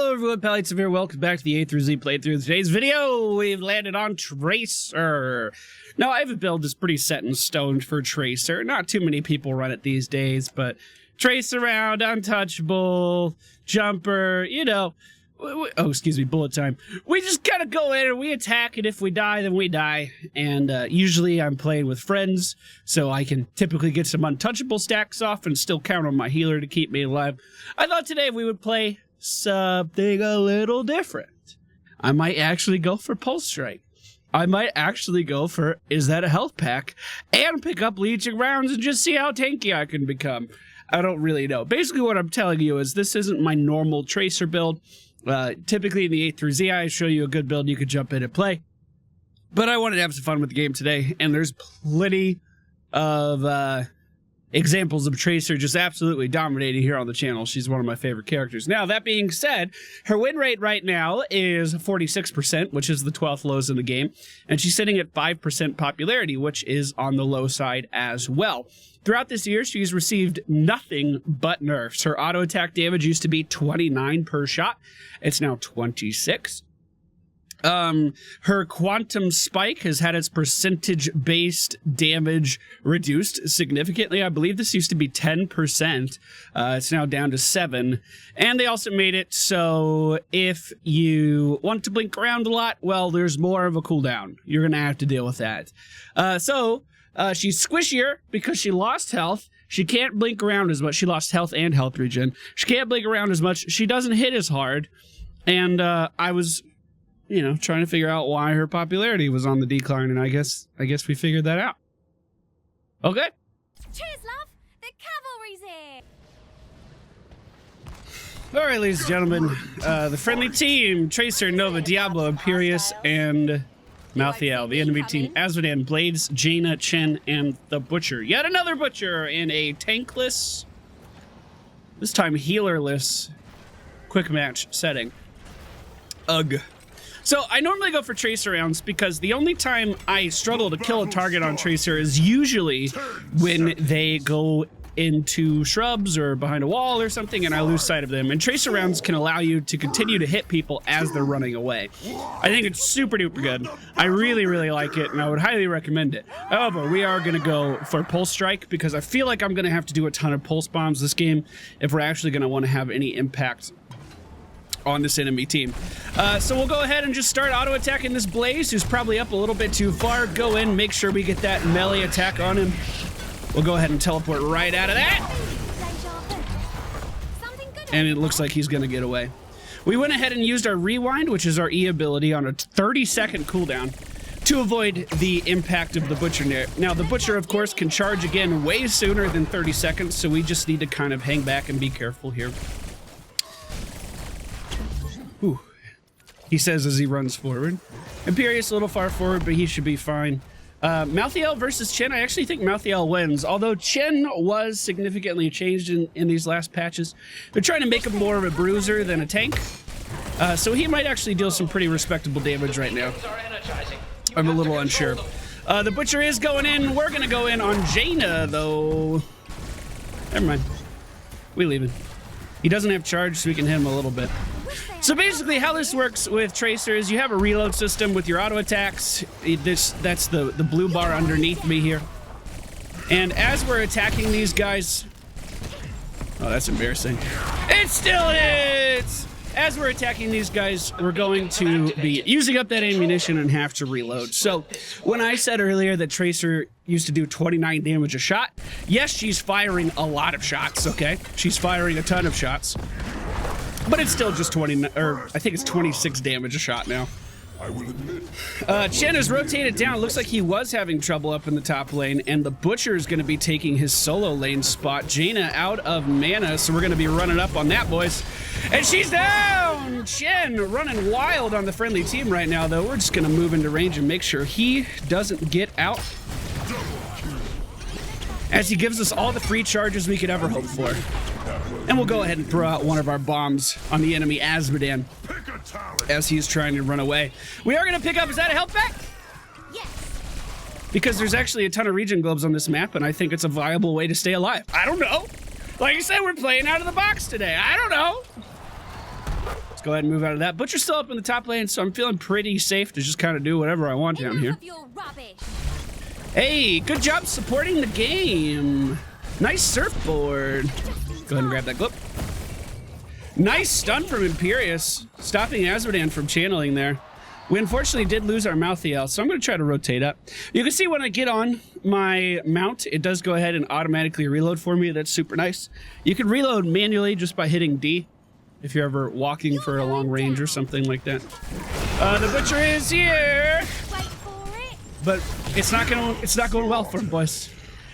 Hello everyone, PallyTime here. Welcome back to the A through Z playthrough. Today's video, we've landed on Tracer. Now, I have a build that's pretty set in stone for Tracer. Not too many people run it these days, but trace around, untouchable, jumper, you know. Oh, excuse me, bullet time. We just kind of go in and we attack, and if we die, then we die. And usually I'm playing with friends, so I can typically get some untouchable stacks off and still count on my healer to keep me alive. I thought today we would play something a little different. I might actually go for Pulse Strike. I might actually go for, is that a health pack? And pick up leeching rounds and just see how tanky I can become. I don't really know. Basically what I'm telling you is this isn't my normal Tracer build. Typically in the A through Z, I show you a good build you could jump in and play. But I wanted to have some fun with the game today, and there's plenty of examples of Tracer just absolutely dominating here on the channel. She's one of my favorite characters. Now, that being said, her win rate right now is 46%, which is the 12th lowest in the game, and she's sitting at 5% popularity, which is on the low side as well. Throughout this year, she's received nothing but nerfs. Her auto attack damage used to be 29 per shot. It's now 26. Her quantum spike has had its percentage-based damage reduced significantly. I believe this used to be 10%. It's now down to 7. And they also made it so if you want to blink around a lot, well, there's more of a cooldown. You're going to have to deal with that. She's squishier because she lost health. She can't blink around as much. She lost health and health regen. She can't blink around as much. She doesn't hit as hard. And I was, you know, trying to figure out why her popularity was on the decline, and I guess we figured that out. Okay. Cheers, love. The cavalry's here. All right, ladies and gentlemen, the friendly team: Tracer, Nova, Diablo, Imperius, and Malthael. The enemy team: Azmodan, Blades, Jaina, Chen, and the Butcher. Yet another Butcher in a tankless, this time healerless, quick match setting. Ugh. So I normally go for Tracer rounds because the only time I struggle to kill a target on Tracer is usually when they go into shrubs or behind a wall or something and I lose sight of them. And Tracer rounds can allow you to continue to hit people as they're running away. I think it's super duper good. I really, really like it, and I would highly recommend it. However, we are going to go for Pulse Strike because I feel like I'm going to have to do a ton of Pulse Bombs this game if we're actually going to want to have any impact on this enemy team. So we'll go ahead and just start auto attacking this Blaze, who's probably up a little bit too far. Go in, make sure we get that melee attack on him. We'll go ahead and teleport right out of that. And it looks like he's gonna get away. We went ahead and used our rewind, which is our E ability, on a 30-second cooldown to avoid the impact of the Butcher. Now, the Butcher, of course, can charge again way sooner than 30 seconds, so we just need to kind of hang back and be careful here. Ooh. He says as he runs forward. Imperius a little far forward, but he should be fine. Malthael versus Chen. I actually think Malthael wins, although Chen was significantly changed in these last patches. They're trying to make him more of a bruiser than a tank, so he might actually deal some pretty respectable damage right now. I'm a little unsure. The Butcher is going in. We're going to go in on Jaina, though. Never mind. We leaving. He doesn't have charge, so we can hit him a little bit. So basically how this works with Tracer is you have a reload system with your auto attacks. That's the blue bar underneath me here. And as we're attacking these guys... Oh, that's embarrassing. It still hits! As we're attacking these guys, we're going to be using up that ammunition and have to reload. So when I said earlier that Tracer used to do 29 damage a shot, yes, she's firing a lot of shots, okay? She's firing a ton of shots. But it's still just 20, or I think it's 26 damage a shot now. Chen has rotated down. It looks like he was having trouble up in the top lane, and the Butcher is going to be taking his solo lane spot. Jaina out of mana, so we're going to be running up on that, boys. And she's down! Chen running wild on the friendly team right now, though. We're just going to move into range and make sure he doesn't get out, as he gives us all the free charges we could ever hope for. And we'll go ahead and throw out one of our bombs on the enemy Azmodan as he's trying to run away. We are going to pick up, is that a health pack? Yes. Because there's actually a ton of regen globes on this map, and I think it's a viable way to stay alive. I don't know. Like I said, we're playing out of the box today. I don't know. Let's go ahead and move out of that. Butcher's still up in the top lane, so I'm feeling pretty safe to just kind of do whatever I want down here. Enough of your rubbish. Hey, good job supporting the game. Nice surfboard. Go ahead and grab that clip. Nice stun from Imperious, stopping Azmodan from channeling there. We unfortunately did lose our Mouthiel, so I'm going to try to rotate up. You can see when I get on my mount, it does go ahead and automatically reload for me. That's super nice. You can reload manually just by hitting D if you're ever walking for a long range or something like that. The Butcher is here, Wait for it. but it's not going well for him, boys.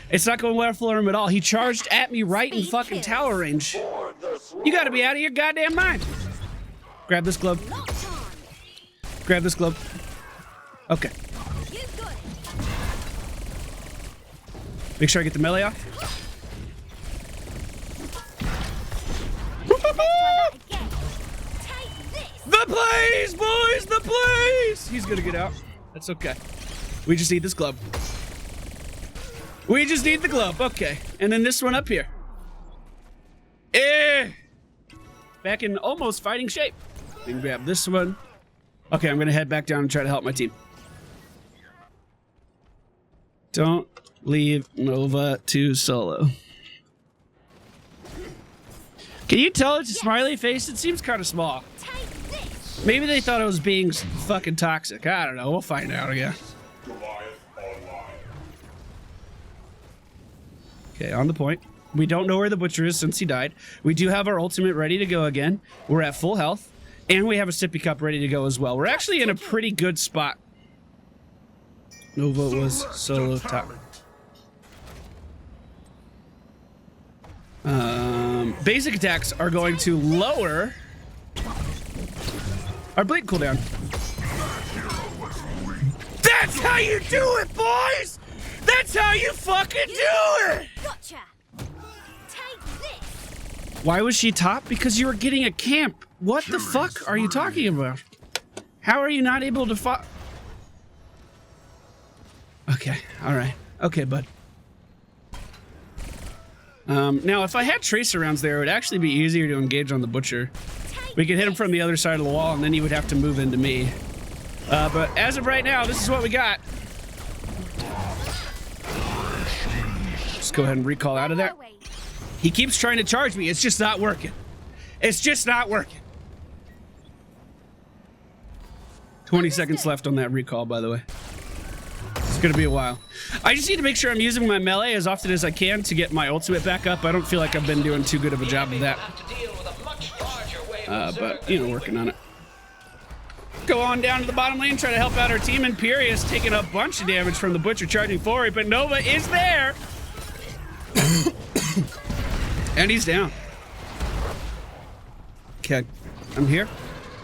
It's not going well for him at all. He charged at me right in fucking tower range. You got to be out of your goddamn mind. Grab this glove. Locked on. Grab this glove. Okay. You got it. Make sure I get the melee off. Let's try that again. Take this. The plays, boys, the plays! He's gonna get out. That's okay. We just need this glove. We just need the glove. Okay. And then this one up here. Back in almost fighting shape. We can grab this one. Okay, I'm gonna head back down and try to help my team. Don't leave Nova to solo. Can you tell it's a smiley face? It seems kind of small. Take this. Maybe they thought I was being fucking toxic. I don't know. We'll find out again. Okay, on the point. We don't know where the Butcher is since he died. We do have our ultimate ready to go again. We're at full health. And we have a sippy cup ready to go as well. We're actually in a pretty good spot. Nova was solo top. Basic attacks are going to lower our blink cooldown. That's how you do it, boys! That's how you fucking do it! Gotcha. Take this. Why was she top? Because you were getting a camp. What the fuck are you talking about? How are you not able to fight? Okay, alright. Okay, bud. Now, if I had Tracer rounds there, it would actually be easier to engage on the Butcher. We could hit him from the other side of the wall, and then he would have to move into me. But as of right now, this is what we got. Just go ahead and recall out of there. He keeps trying to charge me. It's just not working. It's just not working. 20 seconds left on that recall, by the way. It's gonna be a while. I just need to make sure I'm using my melee as often as I can to get my ultimate back up. I don't feel like I've been doing too good of a job of that. But, you know, working on it. Go on down to the bottom lane, try to help out our team. Imperious taking a bunch of damage from the Butcher charging forward, but Nova is there! And he's down. Okay, I'm here.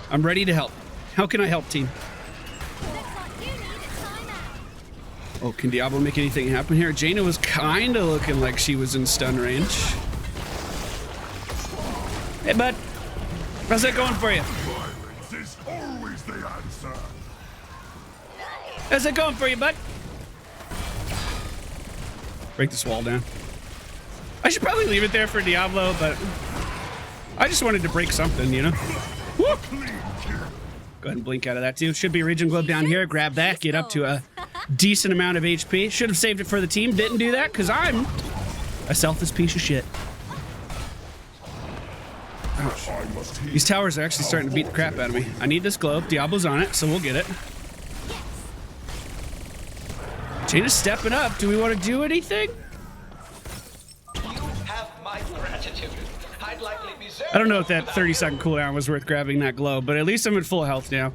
I'm ready to help. How can I help, team? Oh, can Diablo make anything happen here? Jaina was kind of looking like she was in stun range. Hey, bud. How's that going for you? Violence is always the answer. How's that going for you, bud? Break this wall down. I should probably leave it there for Diablo, but I just wanted to break something, you know? Woo! Go ahead and blink out of that, too. Should be a Regen Globe down here. Grab that. Get up to a decent amount of HP. Should have saved it for the team. Didn't do that because I'm a selfish piece of shit. Ouch. These towers are actually starting to beat the crap out of me. I need this globe. Diablo's on it, so we'll get it. Jaina's stepping up. Do we want to do anything? You have my gratitude. I'd likely be I don't know if that 30-second cooldown was worth grabbing that globe, but at least I'm at full health now.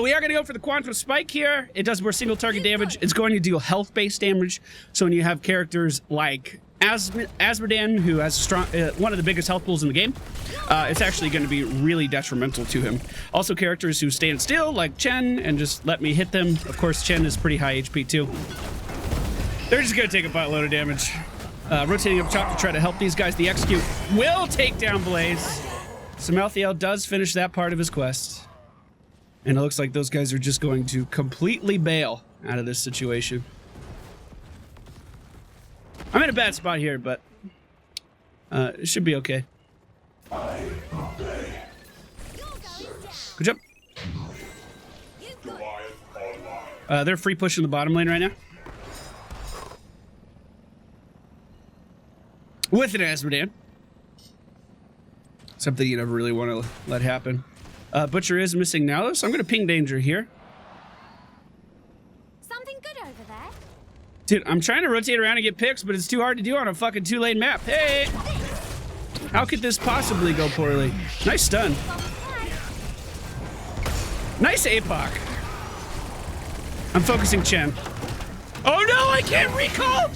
We are going to go for the Quantum Spike here. It does more single target damage. It's going to deal health-based damage. So when you have characters like Azmodan, who has strong, one of the biggest health pools in the game, it's actually going to be really detrimental to him. Also, characters who stand still, like Chen, and just let me hit them. Of course, Chen is pretty high HP too. They're just going to take a buttload of damage. Rotating up top to try to help these guys. The execute will take down Blaze. So Malthael does finish that part of his quest. And it looks like those guys are just going to completely bail out of this situation. I'm in a bad spot here, but it should be okay. I obey. Good job. You got it. Goliath online. They're free pushing the bottom lane right now. With an Asmodan. Something you never really want to let happen. Butcher is missing now, though, so I'm going to ping danger here. Something good over there. Dude, I'm trying to rotate around and get picks, but it's too hard to do on a fucking 2-lane map. Hey! How could this possibly go poorly? Nice stun. Nice APOC. I'm focusing Chen. Oh no, I can't recall!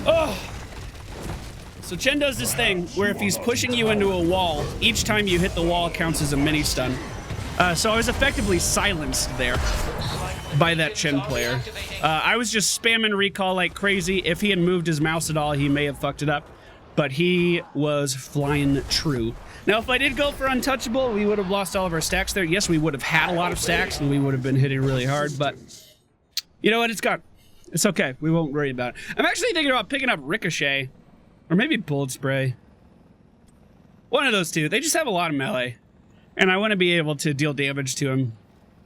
Oh! So Chen does this thing where if he's pushing you into a wall, each time you hit the wall counts as a mini stun. So I was effectively silenced there by that Chen player. I was just spamming recall like crazy. If he had moved his mouse at all, he may have fucked it up. But he was flying true. Now, if I did go for untouchable, we would have lost all of our stacks there. Yes, we would have had a lot of stacks, and we would have been hitting really hard, but you know what? It's gone. It's okay. We won't worry about it. I'm actually thinking about picking up Ricochet, or maybe Bullet Spray. One of those two. They just have a lot of melee, and I want to be able to deal damage to him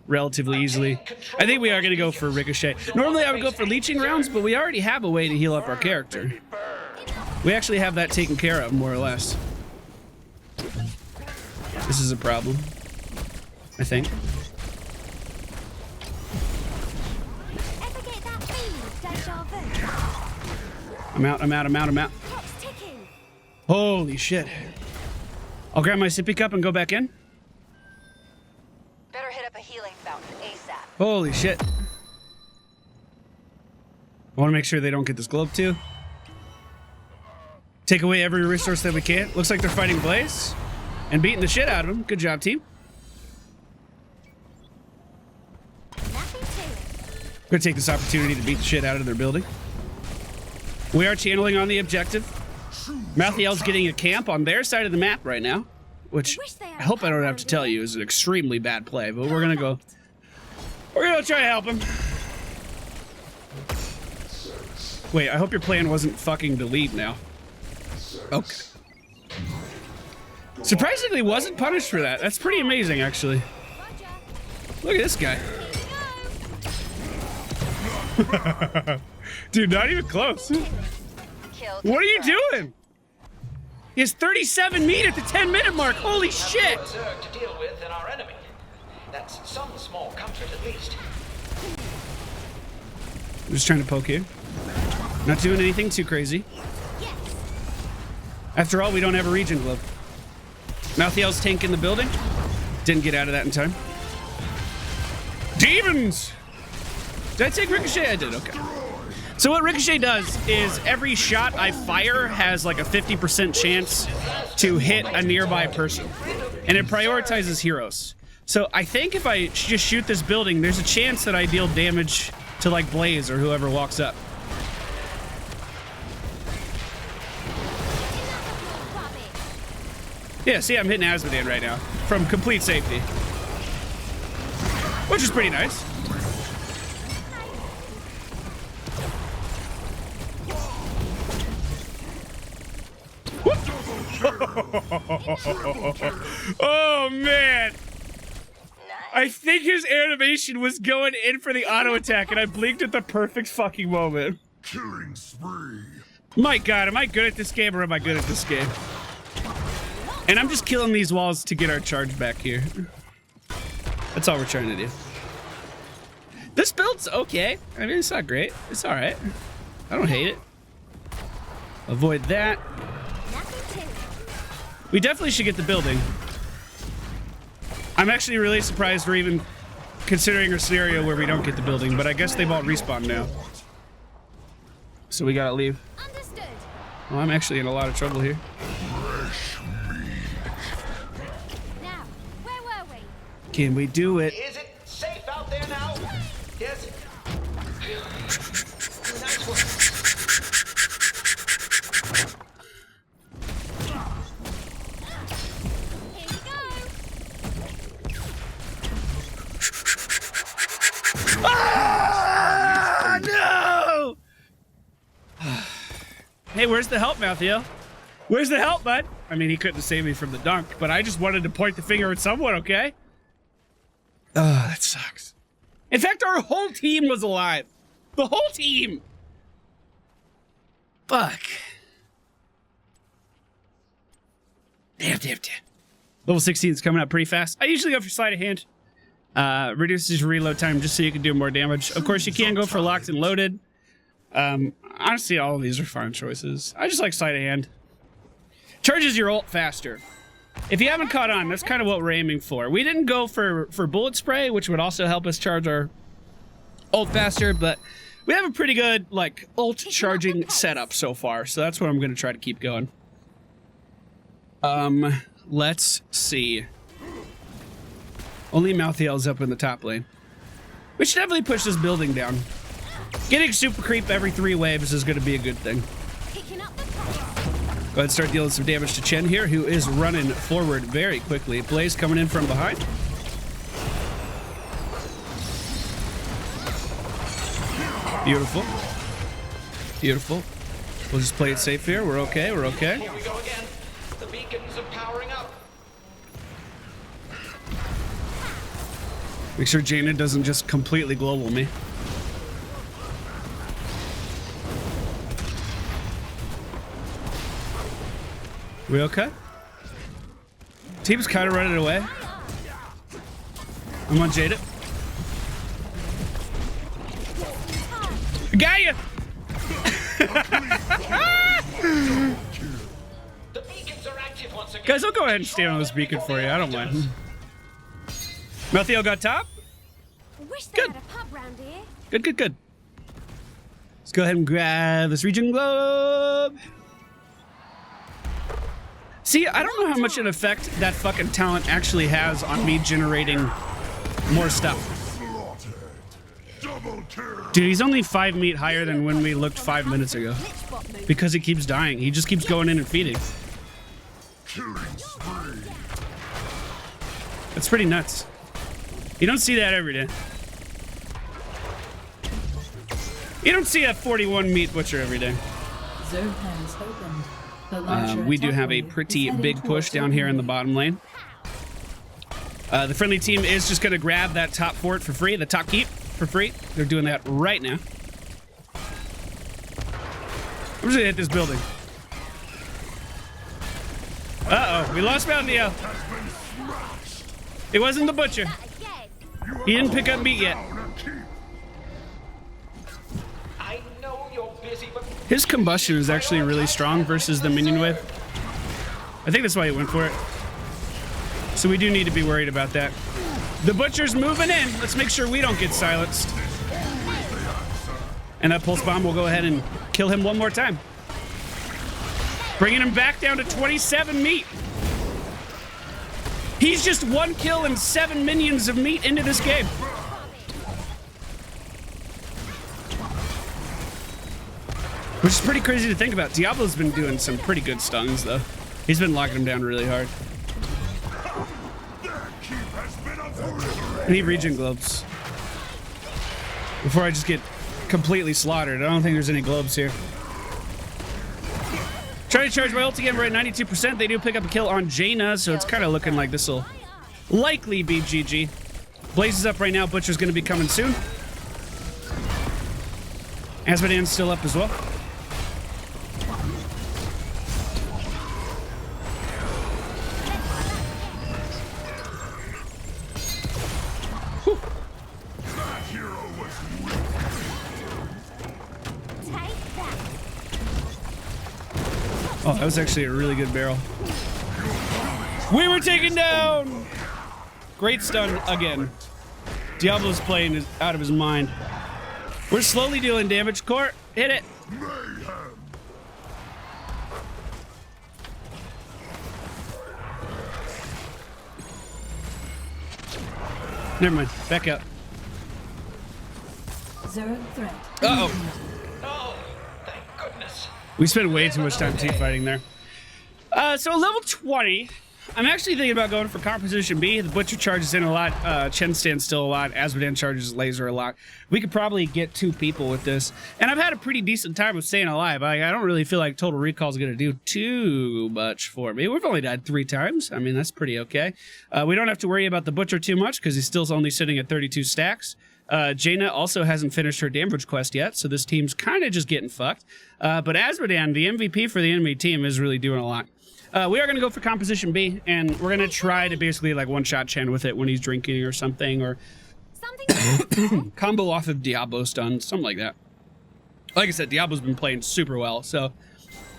relatively easily. I think we are going to go for Ricochet. Normally, I would go for leeching rounds, but we already have a way to heal up our character. We actually have that taken care of, more or less. This is a problem, I think. Ever get that feeling of deja vu? I'm out. Clock's ticking. Holy shit. I'll grab my sippy cup and go back in. Better hit up a healing fountain ASAP. Holy shit. I want to make sure they don't get this globe too. Take away every resource that we can. Looks like they're fighting Blaze and beating the shit out of him. Good job, team. Nothing to it. I'm gonna take this opportunity to beat the shit out of their building. We are channeling on the objective. Malthael's getting a camp on their side of the map right now, which I hope I don't have to tell you is an extremely bad play, but we're gonna go. We're gonna try to help him. Wait, I hope your plan wasn't fucking delete now. Okay. Surprisingly wasn't punished for that. That's pretty amazing, actually. Roger. Look at this guy. Here we go. Dude, not even close. Kill What are you confirmed. doing? He has 37 meat at the 10-minute mark. Holy shit. Zerg to deal with than our enemy. That's some small comfort at least. I'm just trying to poke here. Not doing anything too crazy. Yes. After all, we don't have a regen glove. Malthael's tank in the building. Didn't get out of that in time. Demons! Did I take Ricochet? I did, okay. So what Ricochet does is every shot I fire has like a 50% chance to hit a nearby person. And it prioritizes heroes. So I think if I just shoot this building, there's a chance that I deal damage to like Blaze or whoever walks up. Yeah, see, I'm hitting Asmodan right now from complete safety, which is pretty nice. Oh man, I think his animation was going in for the auto attack, and I blinked at the perfect fucking moment. Killing spree. My God, am I good at this game or am I good at this game? And I'm just killing these walls to get our charge back here. That's all we're trying to do. This build's okay. I mean, it's not great. It's all right. I don't hate it. Avoid that. Nothing to it. We definitely should get the building. I'm actually really surprised we're even considering a scenario where we don't get the building, but I guess they've all respawned now. So we gotta leave. Understood. Well, I'm actually in a lot of trouble here. Now, where were we? Can we do it? Is it safe out there now? Yes. Nice work. Here we go. Ah, no! Hey, where's the help, Malthael? Where's the help, bud? I mean, he couldn't save me from the dunk, but I just wanted to point the finger at someone, okay? Oh, that sucks. In fact, our whole team was alive. The whole team. Fuck. Damn. Level 16 is coming up pretty fast. I usually go for sleight of hand. Reduces your reload time just so you can do more damage. Of course, you can go for locked and loaded. Honestly, all of these are fine choices. I just like sleight of hand. Charges your ult faster. If you haven't caught on, that's kind of what we're aiming for. We didn't go for bullet spray, which would also help us charge our ult faster, but we have a pretty good, like, ult charging setup so far, so that's what I'm going to try to keep going. Let's see. Only Malthael's up in the top lane. We should definitely push this building down. Getting super creep every 3 waves is going to be a good thing. Picking up the pace. Go ahead and start dealing some damage to Chen here, who is running forward very quickly. Blaze coming in from behind. Beautiful. Beautiful. We'll just play it safe here. We're okay. We're okay. Here we go again. The beacons are powering up. Make sure Jaina doesn't just completely global me. We okay? Team's kind of running away. I'm on Jada. Got you! The beacons are active once again. Guys, I'll go ahead and stand on this beacon for you. I don't mind. Malthael got top. Wish they Good. had a pub round here. Good. Let's go ahead and grab this region globe. See, I don't know how much an effect that fucking talent actually has on me generating more stuff. Slaughtered. Double kill. Dude, he's only 5 meat higher than when we looked 5 minutes ago. Because he keeps dying. He just keeps going in and feeding. Killing spree. That's pretty nuts. You don't see that every day. You don't see a 41 meat butcher every day. Zone has opened. The larger We do attack have a wave pretty is heading big push towards down here in the bottom lane. The friendly team is just going to grab that top fort for free, the top keep for free. They're doing that right now. I'm just going to hit this building. Uh-oh, we lost Malthael. It wasn't the butcher. Again. He didn't pick up meat yet. I know you're busy, but His combustion is actually really strong versus the minion wave. I think that's why he went for it. So we do need to be worried about that. The butcher's moving in. Let's make sure we don't get silenced. And that pulse bomb will go ahead and kill him one more time. Bringing him back down to 27 meat. He's just 1 kill and 7 minions of meat into this game. Which is pretty crazy to think about. Diablo's been doing some pretty good stuns, though. He's been locking them down really hard. I need regen globes. Before I just get completely slaughtered. I don't think there's any globes here. Trying to charge my ult again. We're at 92%. They do pick up a kill on Jaina, so it's kind of looking like this will likely be GG. Blaze is up right now. Butcher's going to be coming soon. Asmodean's still up as well. Oh, that was actually a really good barrel. We were taken down! Great stun again. Diablo's playing is out of his mind. We're slowly dealing damage. Court, hit it. Never mind. Back up. Zero threat. Uh-oh. oh, thank goodness. We spent way too much time team fighting there. So level 20. I'm actually thinking about going for composition B. The Butcher charges in a lot. Chen stands still a lot. Azmodan charges laser a lot. We could probably get 2 people with this. And I've had a pretty decent time of staying alive. I don't really feel like Total Recall is going to do too much for me. We've only died 3 times. I mean, that's pretty okay. We don't have to worry about the Butcher too much because he's still only sitting at 32 stacks. Jaina also hasn't finished her damage quest yet, so this team's kind of just getting fucked. But Azmodan, the MVP for the enemy team, is really doing a lot. We are going to go for composition B, and we're going to try to basically like one-shot Chen with it when he's drinking or something, or Something. combo off of Diablo stun, something like that. Like I said, Diablo's been playing super well, so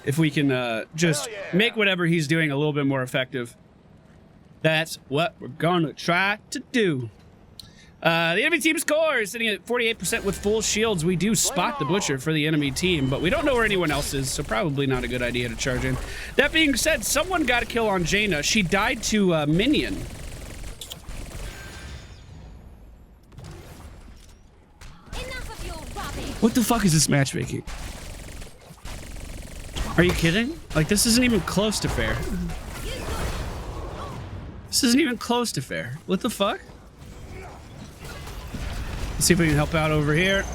if we can just make whatever he's doing a little bit more effective, that's what we're going to try to do. The enemy team score is sitting at 48% with full shields. We do spot the Butcher for the enemy team, but we don't know where anyone else is, so probably not a good idea to charge in. That being said, someone got a kill on Jaina. She died to Minion. Enough of your rubbish. What the fuck is this matchmaking? Are you kidding? Like, this isn't even close to fair. This isn't even close to fair. What the fuck? Let's see if we can help out over here.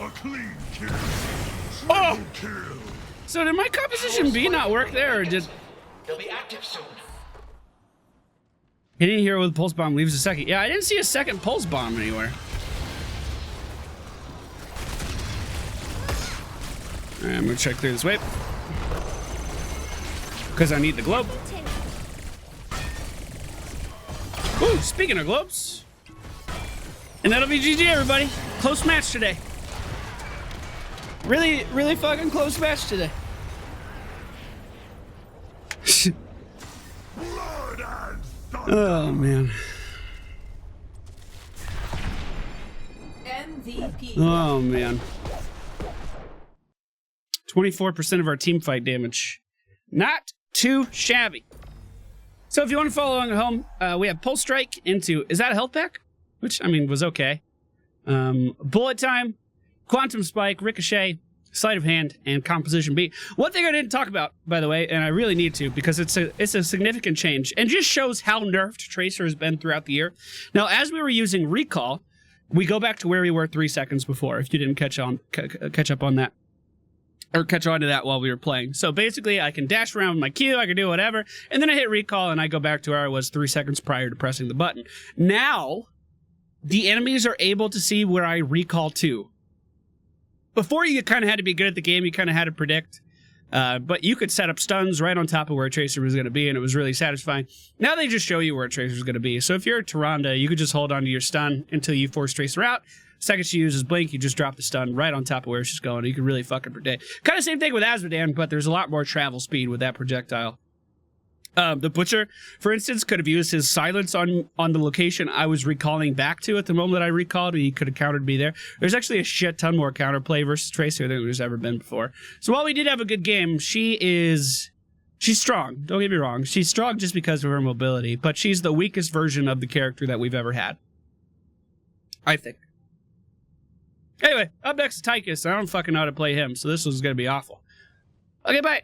A clean kill. Oh! Kill. So did my composition B not work there, or did... They'll be active soon. Hitting a hero with a pulse bomb leaves a second. Yeah, I didn't see a second pulse bomb anywhere. Alright, I'm gonna check through this wave. Because I need the globe. Ooh, speaking of globes. And that'll be GG, everybody. Close match today. Really, really fucking close match today. Blood and thunder. Oh, man. MVP. Oh, man. 24% of our team fight damage. Not too shabby. So if you want to follow along at home, we have Pulse Strike into, is that a health pack? Which, I mean, was okay. Bullet Time, Quantum Spike, Ricochet, Sleight of Hand, and Composition B. One thing I didn't talk about, by the way, and I really need to, because it's a significant change, and just shows how nerfed Tracer has been throughout the year. Now, as we were using Recall, we go back to where we were 3 seconds before, if you didn't catch up on that. Or catch on to that while we were playing. So basically, I can dash around with my Q, I can do whatever, and then I hit recall and I go back to where I was 3 seconds prior to pressing the button. Now, the enemies are able to see where I recall to. Before, you kind of had to be good at the game, you kind of had to predict, but you could set up stuns right on top of where a Tracer was going to be, and it was really satisfying. Now they just show you where a Tracer is going to be. So if you're a Tyrande, you could just hold on to your stun until you force Tracer out. Second she uses Blink, you just drop the stun right on top of where she's going. You can really fucking predict. Kind of same thing with Azmodan, but there's a lot more travel speed with that projectile. The Butcher, for instance, could have used his silence on the location I was recalling back to at the moment that I recalled. He could have countered me there. There's actually a shit ton more counterplay versus Tracer than there's ever been before. So while we did have a good game, she's strong. Don't get me wrong. She's strong just because of her mobility, but she's the weakest version of the character that we've ever had. I think. Anyway, up next is Tychus. I don't fucking know how to play him, so this was going to be awful. Okay, bye.